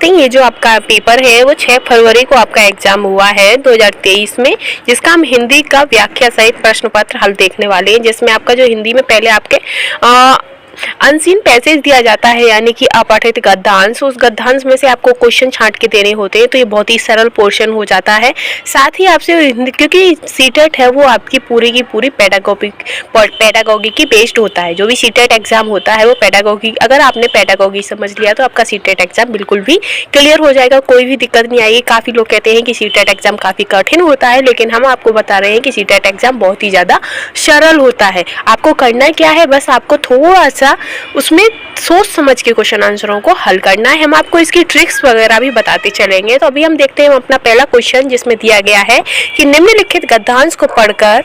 सकते हैं ये जो आपका पेपर है वो 6 फरवरी को आपका एग्जाम हुआ है 2023 में, जिसका हम हिंदी का व्याख्या सहित प्रश्न पत्र हल देखने वाले हैं, जिसमें आपका जो हिंदी में पहले आपके अनसीन पैसेज दिया जाता है, यानी कि अपठित गद्यांश, उस गद्यांश में से आपको क्वेश्चन छांट के देने होते हैं। तो ये बहुत ही सरल पोर्शन हो जाता है। साथ ही आपसे, क्योंकि सीटेट है वो आपकी पूरी की पूरी पेडागोगी की बेस्ड होता है। जो भी सीटेट एग्जाम होता है वो पेडागोगी, अगर आपने पेडागोगी समझ लिया तो आपका सीटेट एग्जाम बिल्कुल भी क्लियर हो जाएगा, कोई भी दिक्कत नहीं आएगी। काफ़ी लोग कहते हैं कि सीटेट एग्जाम काफ़ी कठिन होता है, लेकिन हम आपको बता रहे हैं कि सीटेट एग्जाम बहुत ही ज़्यादा सरल होता है। आपको करना क्या है, बस आपको थोड़ा सा उसमें सोच समझ के क्वेश्चन आंसरों को हल करना है। हम आपको इसकी ट्रिक्स वगैरह भी बताते चलेंगे। तो अभी हम देखते हैं अपना पहला क्वेश्चन, जिसमें दिया गया है कि निम्नलिखित गद्यांश को पढ़कर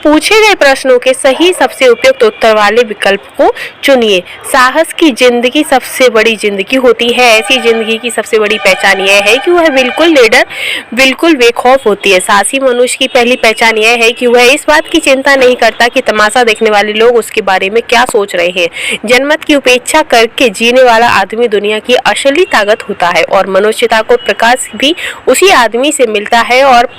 पूछे गए प्रश्नों के सही सबसे उपयुक्त उत्तर वाले विकल्प को चुनिए। साहस की जिंदगी सबसे बड़ी जिंदगी होती है। ऐसी जिंदगी की सबसे बड़ी पहचान यह है कि वह बिल्कुल निडर, बिल्कुल बेखौफ होती है। साहसी मनुष्य की पहली पहचान यह है कि वह इस बात की चिंता नहीं करता कि तमाशा देखने वाले लोग उसके बारे में क्या सोच रहे हैं। जनमत की उपेक्षा करके जीने वाला आदमी दुनिया की असली ताकत होता है, और मनुष्यता को प्रकाश भी उसी आदमी से मिलता है, और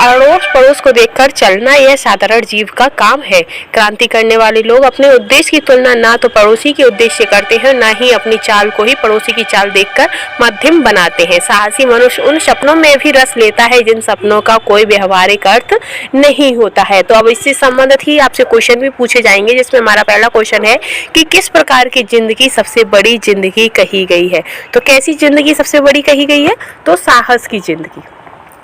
अड़ोस पड़ोस को देखकर चलना यह साधारण जीव का काम है। क्रांति करने वाले लोग अपने उद्देश्य की तुलना ना तो पड़ोसी के उद्देश्य से करते हैं, ना ही अपनी चाल को ही पड़ोसी की चाल देखकर मध्यम बनाते हैं। साहसी मनुष्य उन सपनों में भी रस लेता है जिन सपनों का कोई व्यवहारिक अर्थ नहीं होता है। तो अब इससे संबंधित ही आपसे क्वेश्चन भी पूछे जाएंगे, जिसमें हमारा पहला क्वेश्चन है कि किस प्रकार की जिंदगी सबसे बड़ी जिंदगी कही गई है। तो कैसी जिंदगी सबसे बड़ी कही गई है, तो साहस की जिंदगी।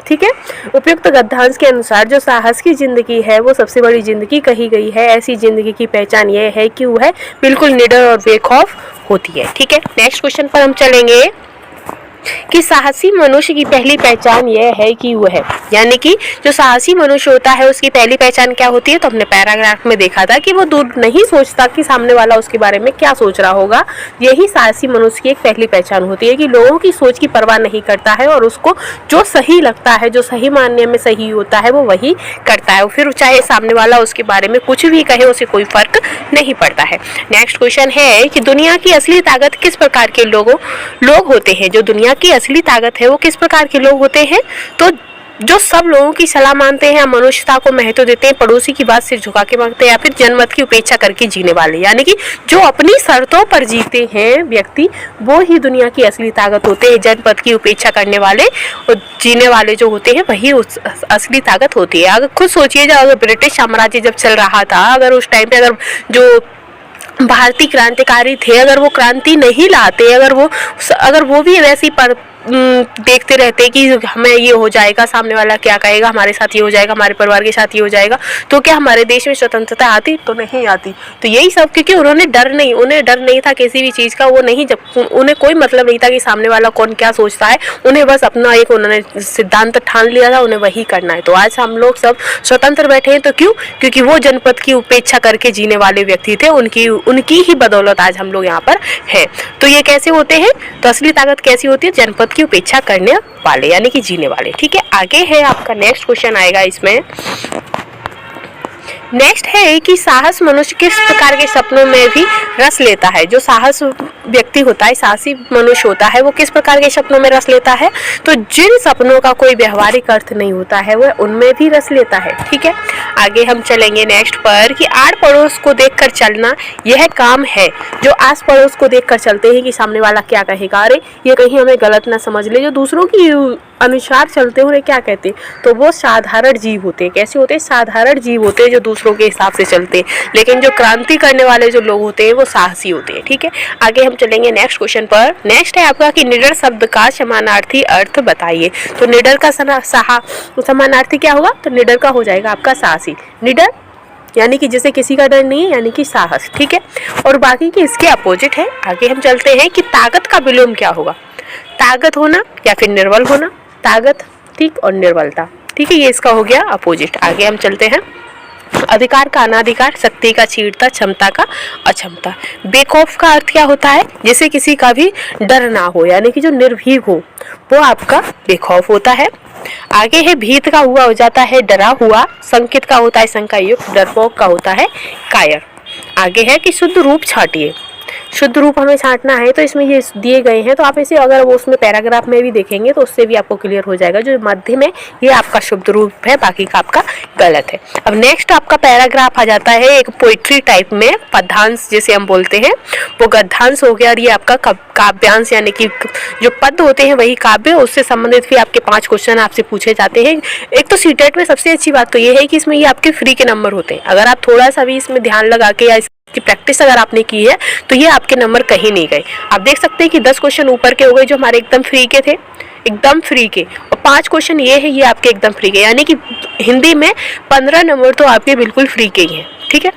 ठीक है, उपयुक्त गद्यांश के अनुसार जो साहस की जिंदगी है वो सबसे बड़ी जिंदगी कही गई है। ऐसी जिंदगी की पहचान यह है कि वह बिल्कुल निडर और बेखौफ होती है। ठीक है, नेक्स्ट क्वेश्चन पर हम चलेंगे कि साहसी मनुष्य की पहली पहचान यह है कि वह, यानी कि जो साहसी मनुष्य होता है उसकी पहली पहचान क्या होती है। तो हमने पैराग्राफ में देखा था कि वो दूर नहीं सोचता कि सामने वाला उसके बारे में क्या सोच रहा होगा। यही साहसी मनुष्य की एक पहली पहचान होती है कि लोगों की सोच की परवाह नहीं करता है, और उसको जो सही लगता है, जो सही मानने में सही होता है, वो वही करता है। फिर चाहे सामने वाला उसके बारे में कुछ भी कहे, उसे कोई फर्क नहीं पड़ता है। नेक्स्ट क्वेश्चन है कि दुनिया की असली ताकत किस प्रकार के लोग होते हैं। जो दुनिया की असली ताकत है वो किस प्रकार के लोग होते हैं, तो जो सब लोगों की सलाह मानते हैं, मनुष्यता को महत्व देते हैं, पड़ोसी की बात सिर झुका के मांगते हैं, या फिर जनमत की उपेक्षा करके जीने वाले, यानी कि जो अपनी शर्तों पर जीते हैं व्यक्ति, वो ही दुनिया की असली ताकत होते हैं। जनपद की उपेक्षा करने वाले और जीने वाले जो होते हैं वही उस असली ताकत होती है। अगर खुद सोचिए, जब अगर ब्रिटिश साम्राज्य जब चल रहा था, अगर उस टाइम पे अगर जो भारतीय क्रांतिकारी थे, अगर वो क्रांति नहीं लाते, अगर वो भी वैसी पर देखते रहते कि हमें ये हो जाएगा, सामने वाला क्या कहेगा, हमारे साथ ये हो जाएगा, हमारे परिवार के साथ ये हो जाएगा, तो क्या हमारे देश में स्वतंत्रता आती? तो नहीं आती। तो यही सब क्योंकि उन्हें डर नहीं था किसी भी चीज़ का। वो नहीं, जब उन्हें कोई मतलब नहीं था कि सामने वाला कौन क्या सोचता है, उन्हें बस अपना एक उन्होंने सिद्धांत ठान लिया था, उन्हें वही करना है। तो आज हम लोग सब स्वतंत्र बैठे हैं, तो क्यों? क्योंकि वो जनपद की उपेक्षा करके जीने वाले व्यक्ति थे, उनकी ही बदौलत आज हम लोग यहाँ पर है। तो ये कैसे होते हैं, तो असली ताकत कैसी होती है, जनपद की उपेक्षा करने वाले, यानी कि जीने वाले। ठीक है, आगे है आपका नेक्स्ट क्वेश्चन आएगा इसमें। नेक्स्ट है कि साहस मनुष्य किस प्रकार के सपनों में भी रस लेता है। जो साहस व्यक्ति होता है, साहसी मनुष्य होता है, वो किस प्रकार के सपनों में रस लेता है, तो जिन सपनों का कोई व्यवहारिक अर्थ नहीं होता है वह उनमें भी रस लेता है। ठीक है, आगे हम चलेंगे नेक्स्ट पर कि आड़ पड़ोस को देखकर चलना यह काम है। जो आस पड़ोस को देखकर चलते हैं कि सामने वाला क्या कहेगा, अरे ये कहीं हमें गलत ना समझ ले, जो दूसरों की अनुसार चलते हुए क्या कहते हैं, तो वो साधारण जीव होते हैं। कैसे होते हैं? साधारण जीव होते हैं जो दूसरों के हिसाब से चलते हैं। लेकिन जो क्रांति करने वाले जो लोग होते हैं वो साहसी होते हैं। ठीक है, आगे हम चलेंगे नेक्स्ट क्वेश्चन पर। नेक्स्ट है आपका कि निडर शब्द का समानार्थी अर्थ बताइए। तो निडर का समानार्थी क्या होगा, तो निडर का हो जाएगा आपका साहसी। निडर यानी कि जैसे किसी का डर नहीं है, यानी कि साहस। ठीक है, और बाकी के इसके अपोजिट है। आगे हम चलते हैं कि ताकत का विलोम क्या होगा। ताकत होना या फिर निर्बल होना, ताकत ठीक और निर्बलता। ठीक है, ये इसका हो गया अपोजिट। आगे हम चलते हैं। अधिकार का अनाधिकार, शक्ति का छीनता, क्षमता का अक्षमता। बेखौफ का अर्थ क्या होता है, जैसे किसी का भी डर ना हो, यानी कि जो निर्भीक हो वो आपका बेखौफ होता है। आगे है भीत का हुआ हो जाता है डरा हुआ, संकित का होता है शंका युक्त, डरपोक का होता है कायर। आगे है कि शुद्ध रूप छाटिए। शुद्ध रूप हमें छांटना है तो इसमें ये दिए गए हैं, तो आप इसे अगर वो उसमें पैराग्राफ में भी देखेंगे तो उससे भी आपको क्लियर हो जाएगा। जो मध्य में ये आपका शुद्ध रूप है, बाकी का आपका गलत है। अब नेक्स्ट आपका पैराग्राफ आ जाता है एक पोइट्री टाइप में, पद्यांश जिसे हम बोलते हैं वो गद्यांश हो गया, और ये आपका काव्यांश यानी कि जो पद होते हैं वही काव्य, उससे संबंधित भी आपके 5 क्वेश्चन आपसे पूछे जाते हैं। एक तो सीटेट में सबसे अच्छी बात तो ये है कि इसमें ये आपके फ्री के नंबर होते हैं। अगर आप थोड़ा सा भी इसमें ध्यान लगा के या की प्रैक्टिस अगर आपने की है तो ये आपके नंबर कहीं नहीं गए। आप देख सकते हैं कि 10 क्वेश्चन ऊपर के हो गए जो हमारे एकदम फ्री के थे, एकदम फ्री के, और 5 क्वेश्चन ये है ये आपके एकदम फ्री के, यानी कि हिंदी में 15 नंबर तो आपके बिल्कुल फ्री के ही हैं। ठीक है,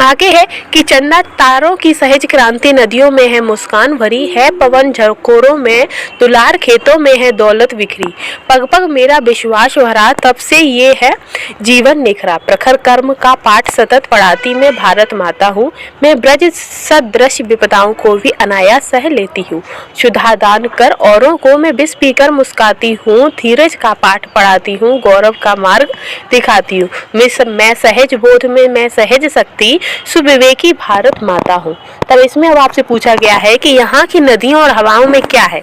आगे है कि चंदा तारों की सहज क्रांति, नदियों में है मुस्कान भरी, है पवन झकोरों में दुलार, खेतों में है दौलत बिखरी, पग पग मेरा विश्वास भरा, तब से ये है जीवन निखरा, प्रखर कर्म का पाठ सतत पढ़ाती मैं भारत माता हूँ, मैं ब्रज सदृश विपदाओं को भी अनायास सह लेती हूँ, सुधा दान कर औरों को मैं विष पीकर मुस्काती हूँ, धीरज का पाठ पढ़ाती हूँ, गौरव का मार्ग दिखाती हूँ, मैं सहज बोध में मैं सहज शक्ति, सुविवेकी भारत माता हूँ। तब इसमें अब आपसे पूछा गया है कि यहाँ की नदियों और हवाओं में क्या है,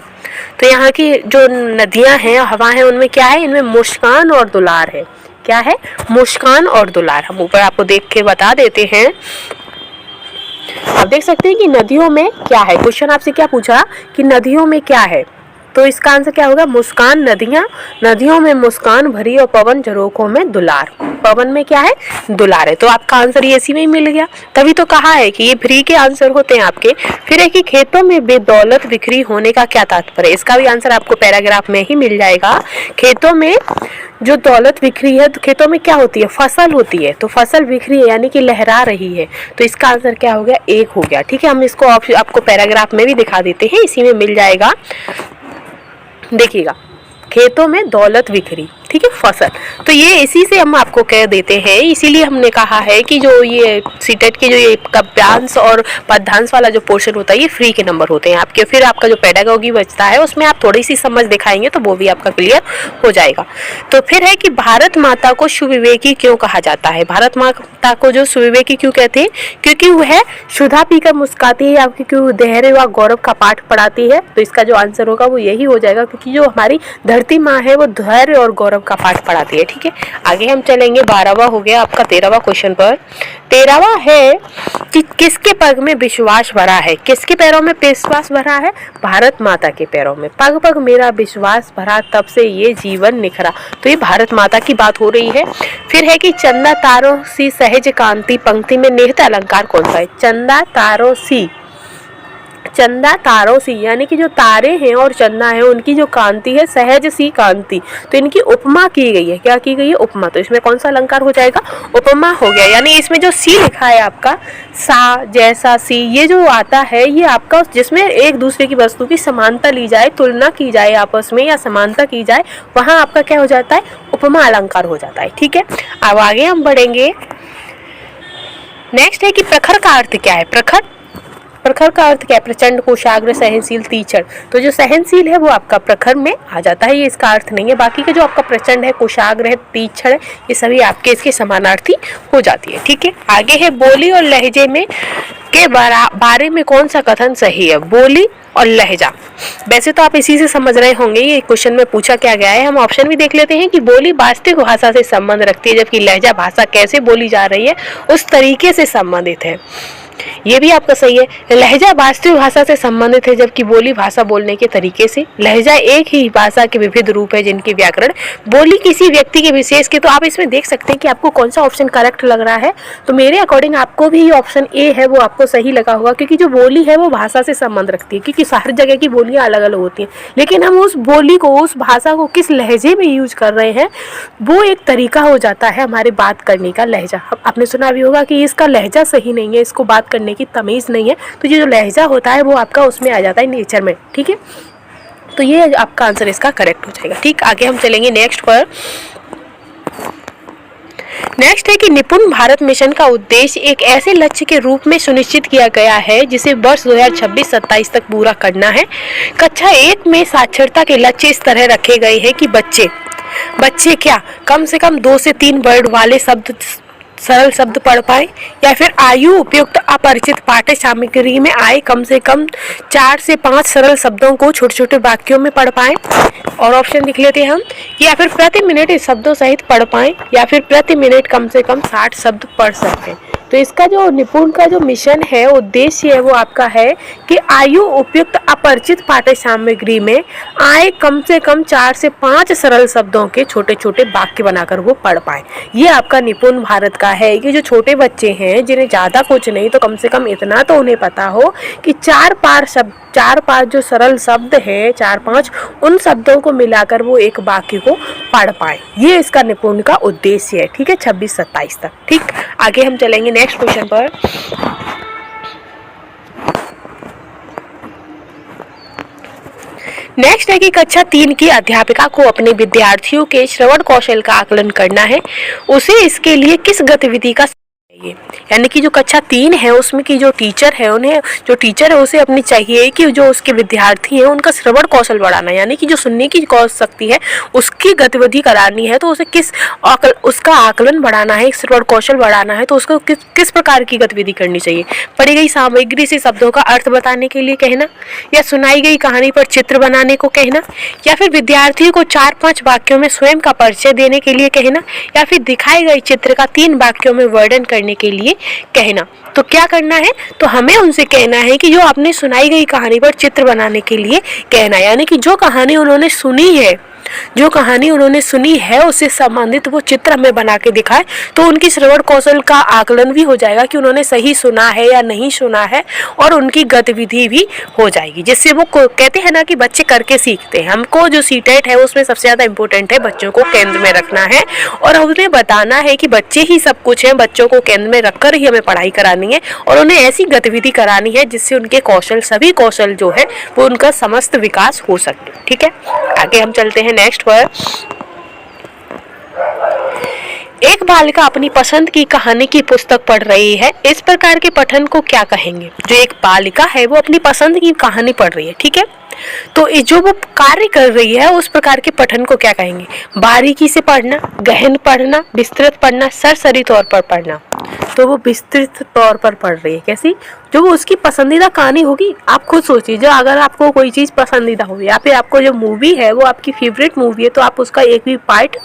तो यहाँ की जो नदियाँ हैं हवा है उनमें क्या है, इनमें मुस्कान और दुलार है। क्या है, मुस्कान और दुलार। हम ऊपर आपको देख के बता देते हैं। आप देख सकते हैं कि नदियों में क्या है, क्वेश्चन आपसे क्या पूछा कि नदियों में क्या है, तो इसका आंसर क्या होगा, मुस्कान, नदियाँ, नदियों में मुस्कान भरी और पवन झरोखों में दुलार, पवन में क्या है, दुलार है। तो आपका आंसर ये इसी में ही मिल गया, तभी तो कहा है कि ये फ्री के आंसर होते हैं आपके। फिर है कि खेतों में बेदौलत बिखरी होने का क्या तात्पर्य, इसका भी आंसर आपको पैराग्राफ में ही मिल जाएगा। खेतों में जो दौलत बिखरी है, तो खेतों में क्या होती है, फसल होती है, तो फसल बिखरी है यानी कि लहरा रही है, तो इसका आंसर क्या हो गया, 1 हो गया। ठीक है, हम इसको आपको पैराग्राफ में भी दिखा देते हैं, इसी में मिल जाएगा। देखिएगा, खेतों में दौलत बिखरी, ठीक है, फसल, तो ये इसी से हम आपको कह देते हैं, इसीलिए हमने कहा है कि जो ये सीटेट के जो ये काव्यांश और पद्यांश वाला जो पोर्शन होता है ये फ्री के नंबर होते हैं आपके। फिर आपका जो पेडागॉजी बचता है उसमें आप थोड़ी सी समझ दिखाएंगे तो वो भी आपका क्लियर हो जाएगा। तो फिर है कि भारत माता को सुविवेकी क्यों कहा जाता है, भारत माता को जो सुविवेकी क्यों कहते हैं, क्योंकि वह सुधा पीकर मुस्काती है, आपकी क्यों धैर्य व गौरव का पाठ पढ़ाती है, तो इसका जो आंसर होगा वो यही हो जाएगा, क्योंकि जो हमारी धरती माँ है वो धैर्य और गौरव का पाठ पढ़ाती है। ठीक है, आगे हम चलेंगे। 12वां हो गया आपका 13वां क्वेश्चन पर। 13वां है कि किसके पग में विश्वास भरा है, किसके पैरों में विश्वास भरा है, भारत माता के पैरों में, पग पग मेरा विश्वास भरा, तब से ये जीवन निखरा, तो ये भारत माता की बात हो रही है। फिर है कि चंदा तारों सी सहज कांति, पंक्ति में निहित अलंकार कौन सा है, चंदा तारों सी, चंदा तारों सी यानी कि जो तारे हैं और चंदा है उनकी जो कांति है सहज सी कांति, तो इनकी उपमा की गई है, क्या की गई है, उपमा, तो इसमें कौन सा अलंकार हो जाएगा, उपमा हो गया। यानी इसमें जो सी लिखा है आपका, सा जैसा सी, ये जो आता है ये आपका जिसमें एक दूसरे की वस्तु की समानता ली जाए, तुलना की जाए आपस में या समानता की जाए, वहां आपका क्या हो जाता है, उपमा अलंकार हो जाता है। ठीक है, अब आगे हम बढ़ेंगे। नेक्स्ट है कि प्रखर का अर्थ क्या है, प्रखर, प्रखर का अर्थ क्या है, प्रचंड, कुशाग्र, सहनशील, तीक्ष्ण, तो जो सहनशील है वो आपका प्रखर में आ जाता है, ये इसका अर्थ नहीं है। बाकी का जो आपका प्रचंड है, कुशाग्र है, तीक्ष्ण है, ये सभी आपके इसके समानार्थी हो जाती है। ठीक है, आगे है बोली और लहजे में के बारे में कौन सा कथन सही है, बोली और लहजा। वैसे तो आप इसी से समझ रहे होंगे ये क्वेश्चन में पूछा क्या गया है। हम ऑप्शन भी देख लेते हैं कि बोली वास्तविक भाषा से संबंध रखती है, जबकि लहजा भाषा कैसे बोली जा रही है उस तरीके से संबंधित है, ये भी आपका सही है। लहजा वास्तविक भाषा से संबंधित है, जबकि बोली भाषा बोलने के तरीके से। लहजा एक ही भाषा के विविध रूप है जिनके व्याकरण, बोली किसी व्यक्ति के विशेष के। तो आप इसमें देख सकते हैं कि आपको कौन सा ऑप्शन करेक्ट लग रहा है, तो मेरे अकॉर्डिंग आपको भी ऑप्शन ए है वो आपको सही लगा होगा, क्योंकि जो बोली है वो भाषा से संबंध रखती है, क्योंकि हर जगह की बोलियां अलग अलग होती हैं, लेकिन हम उस बोली को, उस भाषा को किस लहजे में यूज कर रहे हैं वो एक तरीका हो जाता है हमारे बात करने का लहजा। आपने सुना भी होगा कि इसका लहजा सही नहीं है, इसको बात करने की तमीज नहीं है, तो ये जो लहजा होता है वो आपका उसमें आ जाता है नेचर में। ठीक है, तो ये आपका आंसर इसका करेक्ट हो जाएगा। ठीक, आगे हम चलेंगे नेक्स्ट पर। नेक्स्ट है कि निपुण भारत मिशन का उद्देश्य एक ऐसे लक्ष्य के रूप में सुनिश्चित किया गया है जिसे वर्ष 2026-27 तक पूरा करना है। कक्षा 1 में साक्षरता के लक्ष्य इस तरह रखे गए हैं कि बच्चे क्या कम से कम 2 से 3 वर्ड वाले शब्द सरल शब्द पढ़ पाए, या फिर आयु उपयुक्त अपरिचित पाठ्य सामग्री में आए कम से कम 4 से 5 सरल शब्दों को छोटे छोटे वाक्यों में पढ़ पाए। और ऑप्शन लिख लेते हैं हम, या फिर प्रति मिनट इस शब्दों सहित पढ़ पाए, या फिर प्रति मिनट कम से कम 60 शब्द पढ़ सकते हैं। तो इसका जो निपुण का जो मिशन है, उद्देश्य है, वो आपका है कि आयु उपयुक्त अपरिचित पाठ्य सामग्री में आए कम से कम 4 से 5 सरल शब्दों के छोटे छोटे वाक्य बनाकर वो पढ़ पाए। ये आपका निपुण भारत का है कि जो छोटे बच्चे हैं, जिन्हें ज़्यादा कुछ नहीं तो कम से कम इतना तो उन्हें पता हो कि 4-5 जो सरल शब्द है, 4-5 उन शब्दों को मिलाकर वो एक वाक्य को पढ़ पाए। ये इसका निपुण का उद्देश्य है। ठीक है, 26-27 तक। ठीक, आगे हम चलेंगे नेक्स्ट क्वेश्चन पर। नेक्स्ट है कि कक्षा 3 की अध्यापिका को अपने विद्यार्थियों के श्रवण कौशल का आकलन करना है। उसे इसके लिए किस गतिविधि का चाहिए, यानी कि जो कक्षा 3 है उसमें की जो टीचर है, उसे अपनी चाहिए कि जो उसके विद्यार्थी हैं उनका श्रवण कौशल बढ़ाना, यानी कि जो सुनने की शक्ति है उसकी गतिविधि करानी है। तो उसे उसका आकलन बढ़ाना है, श्रवण कौशल बढ़ाना है, तो उसको किस प्रकार की गतिविधि करनी चाहिए। पढ़ी गई सामग्री से शब्दों का अर्थ बताने के लिए कहना, या सुनाई गई कहानी पर चित्र बनाने को कहना, या फिर विद्यार्थियों को 4-5 वाक्यों में स्वयं का परिचय देने के लिए कहना, या फिर दिखाए गए चित्र का 3 वाक्यों में वर्णन करने के लिए कहना। तो क्या करना है, तो हमें उनसे कहना है कि जो आपने सुनाई गई कहानी पर चित्र बनाने के लिए कहना, यानी कि जो कहानी उन्होंने सुनी है उससे संबंधित वो चित्र हमें बना के दिखाए, तो उनकी श्रवण कौशल का आकलन भी हो जाएगा कि उन्होंने सही सुना है या नहीं सुना है, और उनकी गतिविधि भी हो जाएगी, जिससे वो कहते हैं ना कि बच्चे करके सीखते हैं। हमको जो सीटेट है उसमें सबसे ज़्यादा इम्पोर्टेंट है बच्चों को केंद्र में रखना है, और उन्हें बताना है कि बच्चे ही सब कुछ हैं, बच्चों को केंद्र में रखकर ही हमें पढ़ाई करानी है, और उन्हें ऐसी गतिविधि करानी है जिससे उनके सभी कौशल जो है वो उनका समस्त विकास हो सके। ठीक है, आगे हम चलते हैं नेक्स्ट पर। एक बालिका अपनी पसंद की कहानी की पुस्तक पढ़ रही है, इस प्रकार के पठन को क्या कहेंगे। जो एक बालिका है वो अपनी पसंद की कहानी पढ़ रही है, ठीक है, तो जो वो कार्य कर रही है उस प्रकार के पठन को क्या कहेंगे। बारीकी से पढ़ना, गहन पढ़ना, विस्तृत पढ़ना, सरसरी तौर पर पढ़ना। तो वो विस्तृत तौर पर पढ़ रही है, कैसी, जो वो उसकी पसंदीदा कहानी होगी। आप खुद सोचिए, जो अगर आपको कोई चीज़ पसंदीदा हो या फिर आपको जो मूवी है वो आपकी फेवरेट मूवी है, तो आप उसका एक भी पार्ट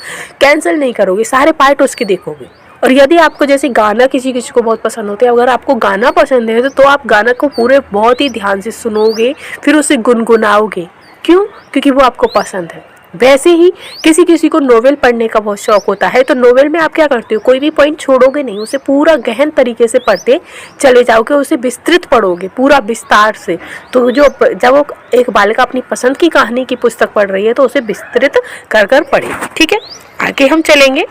कैंसिल नहीं करोगे, सारे पार्ट उसके देखोगे। और यदि आपको जैसे गाना किसी को बहुत पसंद होता है, अगर आपको गाना पसंद है तो आप गाना को पूरे बहुत ही ध्यान से सुनोगे, फिर उसे गुनगुनाओगे। क्यों? क्योंकि वो आपको पसंद है। वैसे ही किसी को नोवेल पढ़ने का बहुत शौक होता है, तो नोवेल में आप क्या करते हो, कोई भी पॉइंट छोड़ोगे नहीं, उसे पूरा गहन तरीके से पढ़ते चले जाओगे, उसे विस्तृत पढ़ोगे पूरा विस्तार से। तो जब एक बालिका अपनी पसंद की कहानी की पुस्तक पढ़ रही है तो उसे विस्तृत कर पढ़ेगी। ठीक है, आगे हम चलेंगे।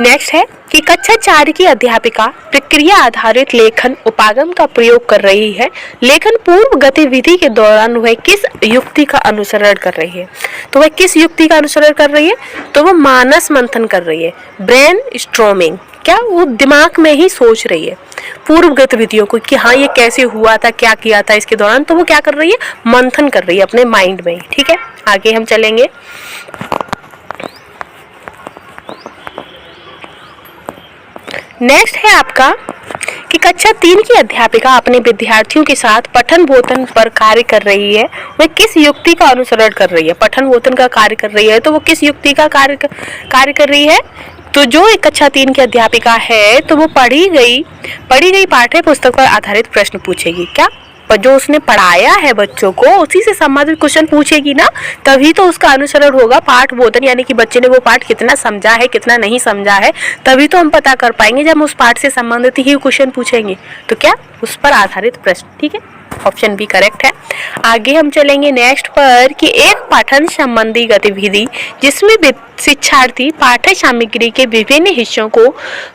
नेक्स्ट है कि कक्षा 4 की अध्यापिका प्रक्रिया आधारित लेखन उपागम का प्रयोग कर रही है। लेखन पूर्व गतिविधि के दौरान वह किस युक्ति का अनुसरण कर रही है। तो वह किस युक्ति का अनुसरण कर रही है, तो वह मानस मंथन कर रही है, ब्रेन स्ट्रोमिंग। क्या, वो दिमाग में ही सोच रही है पूर्व गतिविधियों को कि हाँ ये कैसे हुआ था, क्या किया था इसके दौरान। तो वो क्या कर रही है, मंथन कर रही है अपने माइंड में। ठीक है, आगे हम चलेंगे। नेक्स्ट है आपका कि कक्षा 3 की अध्यापिका अपने विद्यार्थियों के साथ पठन बोधन पर कार्य कर रही है। वह किस युक्ति का अनुसरण कर रही है, पठन बोधन का कार्य कर रही है, तो वो किस युक्ति का कार्य कर रही है। तो जो एक कक्षा 3 की अध्यापिका है तो वो पढ़ी गई पाठ्य पुस्तक पर आधारित प्रश्न पूछेगी। क्या, पर जो उसने पढ़ाया है बच्चों को उसी से संबंधित क्वेश्चन पूछेगी ना, तभी तो उसका अनुसरण होगा। पाठ बोधन यानी कि बच्चे ने वो पाठ कितना समझा है, कितना नहीं समझा है, तभी तो हम पता कर पाएंगे जब हम उस पाठ से संबंधित ही क्वेश्चन पूछेंगे। तो क्या, उस पर आधारित प्रश्न। ठीक है, ऑप्शन बी करेक्ट है। आगे हम चलेंगे नेक्स्ट पर कि एक पठन संबंधी गतिविधि जिसमें शिक्षार्थी पाठ्य सामग्री के विभिन्न हिस्सों को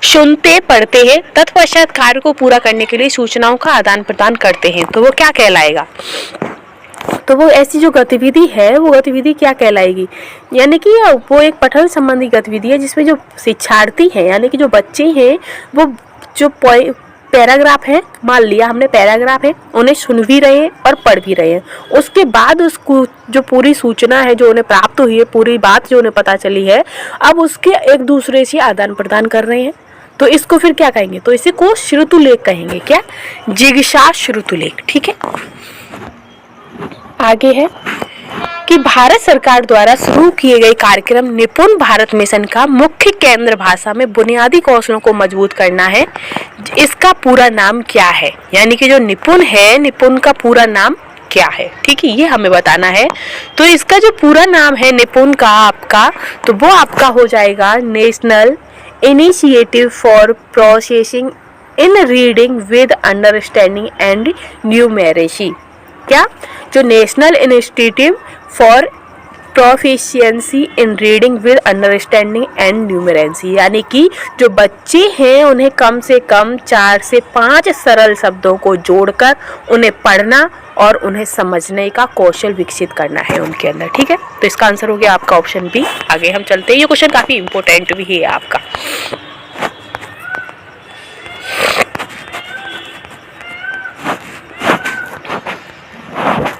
सुनते पढ़ते हैं, तत्पश्चात कार्य को पूरा करने के लिए सूचनाओं का आदान प्रदान करते हैं, तो वो क्या कहलाएगा। तो वो ऐसी जो गतिविधि है वो गतिविधि क्या कहलाएगी, यानी कि वो एक पठन संबंधी गतिविधि है जिसमें जो शिक्षार्थी है यानी कि जो बच्चे हैं वो जो पैराग्राफ है, मान लिया हमने पैराग्राफ है, उन्हें सुन भी रहे हैं और पढ़ भी रहे हैं, उसके बाद उसको जो पूरी सूचना है जो उन्हें प्राप्त हुई है, पूरी बात जो उन्हें पता चली है, अब उसके एक दूसरे से आदान प्रदान कर रहे हैं, तो इसको फिर क्या कहेंगे, तो इसी को श्रुतुलेख कहेंगे। क्या? जिगीषा श्रुतुलेख। ठीक है, आगे है कि भारत सरकार द्वारा शुरू किए गए कार्यक्रम निपुण भारत मिशन का मुख्य केंद्र भाषा में बुनियादी कौशलों को मजबूत करना है। इसका पूरा नाम क्या है? यानी कि जो निपुण है, निपुण का पूरा नाम क्या है? ठीक है, ये हमें बताना है। तो इसका जो पूरा नाम है निपुण का आपका, तो वो आपका हो जाएगा national initiative for processing in reading with understanding and numeracy. क्या? जो national institute for proficiency in reading with understanding and numeracy, यानी कि जो बच्चे हैं उन्हें कम से कम 4 से 5 सरल शब्दों को जोड़कर उन्हें पढ़ना और उन्हें समझने का कौशल विकसित करना है उनके अंदर। ठीक है, तो इसका आंसर हो गया आपका ऑप्शन बी। आगे हम चलते हैं, ये क्वेश्चन काफी इंपॉर्टेंट भी है आपका।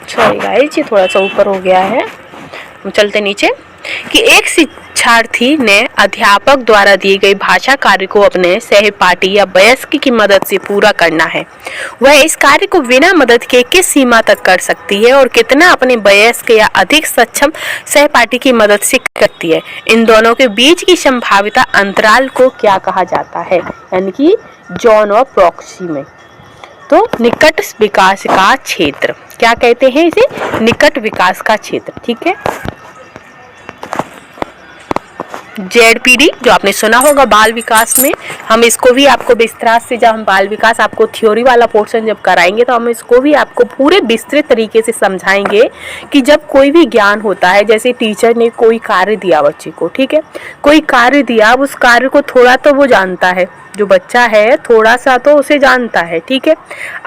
सॉरी गाइस, ये थोड़ा सा ऊपर हो गया है, हम चलते नीचे। कि एक शिक्षार्थी ने अध्यापक द्वारा दी गई भाषा कार्य को अपने सहपाठी या वयस्क की मदद से पूरा करना है। वह इस कार्य को बिना मदद के किस सीमा तक कर सकती है और कितना अपने वयस्क या अधिक सक्षम सहपाठी की मदद से करती है? इन दोनों के बीच की संभाव्यता अंतराल को क्या कहा जाता है? यानी कि जोन ऑफ प्रॉक्सिमिटी। तो निकट विकास का क्षेत्र, क्या कहते हैं इसे? निकट विकास का क्षेत्र। ठीक है, जेडपीडी जो आपने सुना होगा बाल विकास में, हम इसको भी आपको विस्तार से, जब हम बाल विकास आपको थ्योरी वाला पोर्शन जब कराएंगे तो हम इसको भी आपको पूरे विस्तृत तरीके से समझाएंगे कि जब कोई भी ज्ञान होता है, जैसे टीचर ने कोई कार्य दिया बच्चे को, ठीक है, कोई कार्य दिया, अब उस कार्य को थोड़ा तो वो जानता है, जो बच्चा है थोड़ा सा तो उसे जानता है, ठीक है।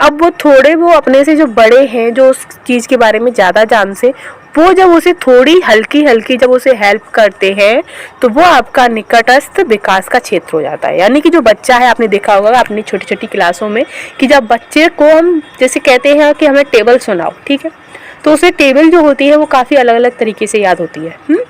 अब वो अपने से जो बड़े हैं, जो उस चीज़ के बारे में ज़्यादा जान से, वो जब उसे थोड़ी हल्की हल्की जब उसे हेल्प करते हैं तो वो आपका निकटस्थ विकास का क्षेत्र हो जाता है। यानी कि जो बच्चा है, आपने देखा होगा अपनी छोटी छोटी क्लासों में कि जब बच्चे को हम जैसे कहते हैं कि हमें टेबल सुनाओ, ठीक है, तो उसे टेबल जो होती है वो काफ़ी अलग अलग तरीके से याद होती है।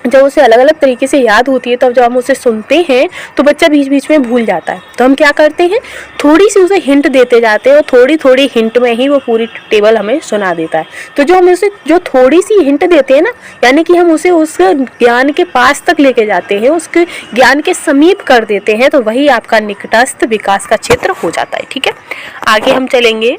जब उसे अलग अलग तरीके से याद होती है, तब जब हम उसे सुनते हैं तो बच्चा बीच बीच में भूल जाता है। तो हम क्या करते हैं, थोड़ी सी उसे हिंट देते जाते हैं और थोड़ी थोड़ी हिंट में ही वो पूरी टेबल हमें सुना देता है। तो जो हम उसे जो थोड़ी सी हिंट देते हैं ना, यानी कि हम उसे उस ज्ञान के पास तक लेके जाते हैं, उसके ज्ञान के समीप कर देते हैं, तो वही आपका निकटस्थ विकास का क्षेत्र हो जाता है। ठीक है, आगे हम चलेंगे।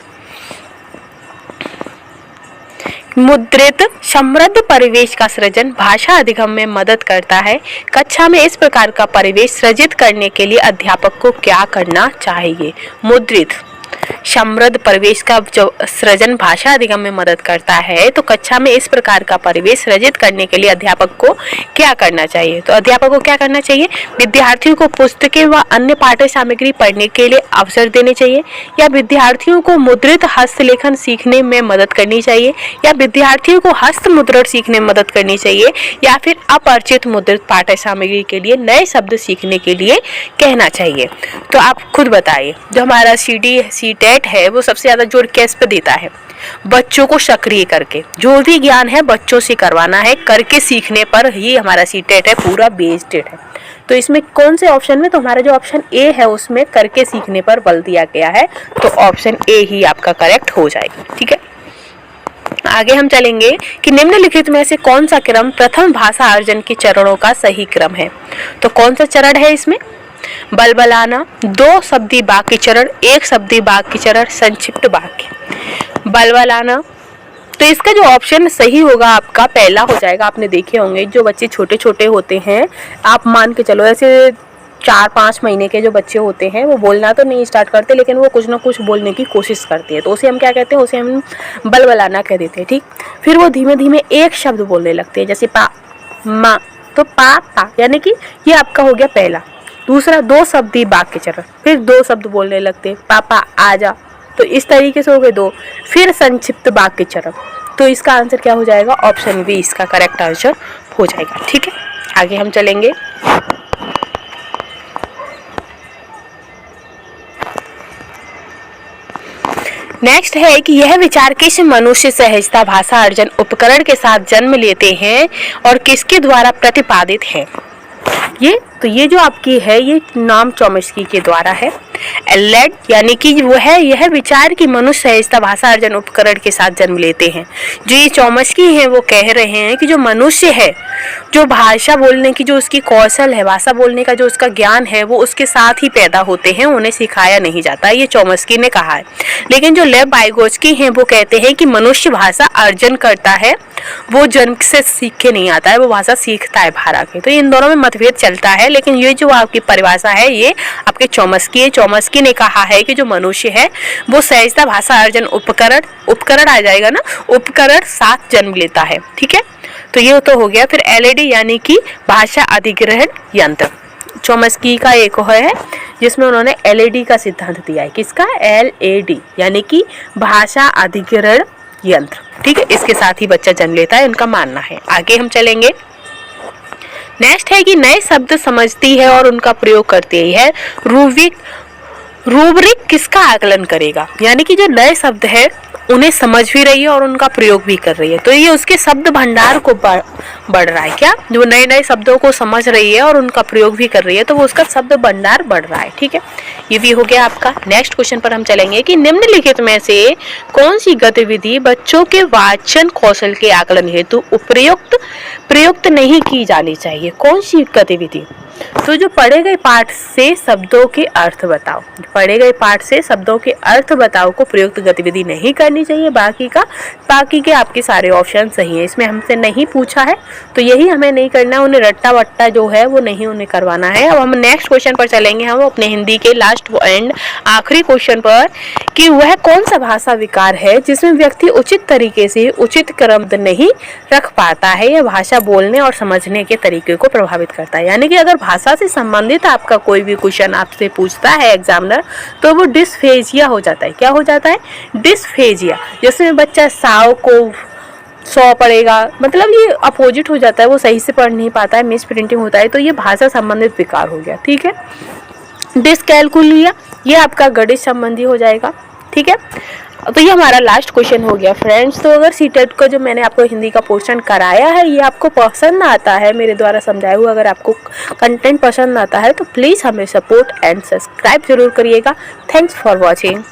मुद्रित समृद्ध परिवेश का सृजन भाषा अधिगम में मदद करता है। कक्षा में इस प्रकार का परिवेश सृजित करने के लिए अध्यापक को क्या करना चाहिए? मुद्रित समृद्ध परिवेश का जो सृजन भाषा अधिगम में मदद करता है, तो कक्षा में इस प्रकार का परिवेश सृजित करने के लिए अध्यापक को क्या करना चाहिए? तो अध्यापक को क्या करना चाहिए? विद्यार्थियों को पुस्तकें व अन्य पाठ्य सामग्री पढ़ने के लिए अवसर देने चाहिए, या विद्यार्थियों को मुद्रित हस्तलेखन सीखने में मदद करनी चाहिए, या विद्यार्थियों को हस्त मुद्रण सीखने में मदद करनी चाहिए, या फिर अपरिचित मुद्रित पाठ्य सामग्री के लिए नए शब्द सीखने के लिए कहना चाहिए। तो आप खुद बताइए। जो हमारा सीटेट है वो सबसे ज्यादा जोर किस पे देता है? बच्चों को सक्रिय करके, जो भी ज्ञान है बच्चों से करवाना है, करके सीखने पर ही हमारा सीटेट है पूरा बेस्ड है। तो इसमें कौन से ऑप्शन में? तो हमारा जो ऑप्शन ए है उसमें करके सीखने पर बल दिया गया है, तो ऑप्शन ए ही आपका करेक्ट हो जाएगा। ठीक है, आगे हम चलेंगे कि निम्नलिखित में से कौन सा क्रम प्रथम भाषा अर्जन के चरणों का सही क्रम है? तो कौन सा चरण है इसमें? बलबलाना, 2 शब्दी वाक्य चरण, 1 शब्दी वाक्य चरण, संक्षिप्त वाक्य। बलबलाना, तो इसका जो ऑप्शन सही होगा आपका पहला हो जाएगा। आपने देखे होंगे जो बच्चे छोटे छोटे होते हैं, आप मान के चलो ऐसे 4-5 महीने के जो बच्चे होते हैं, वो बोलना तो नहीं स्टार्ट करते, लेकिन वो कुछ ना कुछ बोलने की कोशिश करते हैं, तो उसे हम क्या कहते हैं? उसे हम बलबलाना कह देते हैं। ठीक, फिर वो धीमे धीमे एक शब्द बोलने लगते हैं, जैसे पा माँ, तो पा पा, यानी कि ये आपका हो गया पहला। दूसरा 2 शब्दी वाक्य चरण, फिर 2 शब्द बोलने लगते हैं, पापा आजा, तो इस तरीके से हो गए 2। फिर संक्षिप्त वाक्य चरण, तो इसका आंसर क्या हो जाएगा? ऑप्शन बी इसका करेक्ट आंसर हो जाएगा। ठीक है, आगे हम चलेंगे। नेक्स्ट है कि यह विचार किस मनुष्य सहजता भाषा अर्जन उपकरण के साथ जन्म लेते हैं और किसके द्वारा प्रतिपादित है। ये जो आपकी है ये नाम चॉम्स्की के द्वारा है। एलेड यानी कि वो है यह विचार कि मनुष्य सहजता भाषा अर्जन उपकरण के साथ जन्म लेते हैं। जो ये चॉम्स्की हैं वो कह रहे हैं कि जो मनुष्य है, जो भाषा बोलने की जो उसकी कौशल है, भाषा बोलने का जो उसका ज्ञान है, वो उसके साथ ही पैदा होते हैं, उन्हें सिखाया नहीं जाता। ये चॉम्स्की ने कहा है। लेकिन जो लेव वाइगोत्स्की हैं वो कहते हैं कि मनुष्य भाषा अर्जन करता है, वो जन्म से सीख के नहीं आता है, वो भाषा सीखता है बाहर आके। तो इन दोनों में मतभेद चलता है, लेकिन ये जो आपकी परिभाषा है ये आपके चॉम्स्की है। चॉम्स्की ने कहा है कि जो मनुष्य है वो सहजता भाषा अर्जन उपकरण आ जाएगा ना, उपकरण साथ जन्म लेता है। ठीक है, तो ये तो हो गया। फिर एलएडी यानी कि भाषा अधिग्रहण यंत्र। चॉम्स्की का एक है जिसमें उन्होंने एलएडी का सिद्धांत दिया है। किसका? एलएडी यानी कि भाषा अधिग्रहण यंत्र। ठीक है, इसके साथ ही बच्चा जन्म लेता है, उनका मानना है। आगे हम चलेंगे। नेक्स्ट है कि नए शब्द समझती है और उनका प्रयोग करती है। रूब्रिक किसका आकलन करेगा? यानी कि जो नए शब्द है उन्हें समझ भी रही है और उनका प्रयोग भी कर रही है, तो ये उसके शब्द भंडार को बढ़ रहा है। क्या? जो नए नए शब्दों को समझ रही है और उनका प्रयोग भी कर रही है, तो वो उसका शब्द भंडार बढ़ रहा है। ठीक है, ये भी हो गया आपका। नेक्स्ट क्वेश्चन पर हम चलेंगे कि निम्नलिखित में से कौन सी गतिविधि बच्चों के वाचन कौशल के आकलन हेतु प्रयुक्त नहीं की जानी चाहिए? कौन सी गतिविधि? तो जो पढ़े गए पाठ से शब्दों के अर्थ बताओ, पढ़े गए पाठ से शब्दों के अर्थ बताओ को प्रयुक्त गतिविधि नहीं करनी चाहिए। बाकी के आपके सारे ऑप्शन सही है, इसमें हमसे नहीं पूछा है तो यही हमें नहीं करना। उन्हें रट्टा वट्टा जो है वो नहीं उन्हें करवाना है। अब हम नेक्स्ट क्वेश्चन पर चलेंगे, हम अपने हिंदी के लास्ट एंड आखिरी क्वेश्चन पर कि वह कौन सा भाषा विकार है जिसमें व्यक्ति उचित तरीके से उचित क्रम नहीं रख पाता है, यह भाषा बोलने और समझने के तरीके को प्रभावित करता है। यानी कि अगर भाषा से संबंधित आपका कोई भी क्वेश्चन आपसे पूछता है एग्जामिनर, तो वो डिस्फेजिया हो जाता है। क्या हो जाता है? डिस्फेजिया, जिसमें बच्चा साव को सौ पढ़ेगा, मतलब ये अपोजिट हो जाता है, वो सही से पढ़ नहीं पाता है, मिस प्रिंटिंग होता है, तो ये भाषा संबंधित विकार हो गया। ठीक है, डिसकैलकुलिया ये आपका गणित संबंधी हो जाएगा। ठीक है, तो ये हमारा लास्ट क्वेश्चन हो गया फ्रेंड्स। तो अगर सीटेट का जो मैंने आपको हिंदी का पोर्शन कराया है ये आपको पसंद आता है, मेरे द्वारा समझाया हुआ अगर आपको कंटेंट पसंद आता है तो प्लीज़ हमें सपोर्ट एंड सब्सक्राइब जरूर करिएगा। Thanks for watching.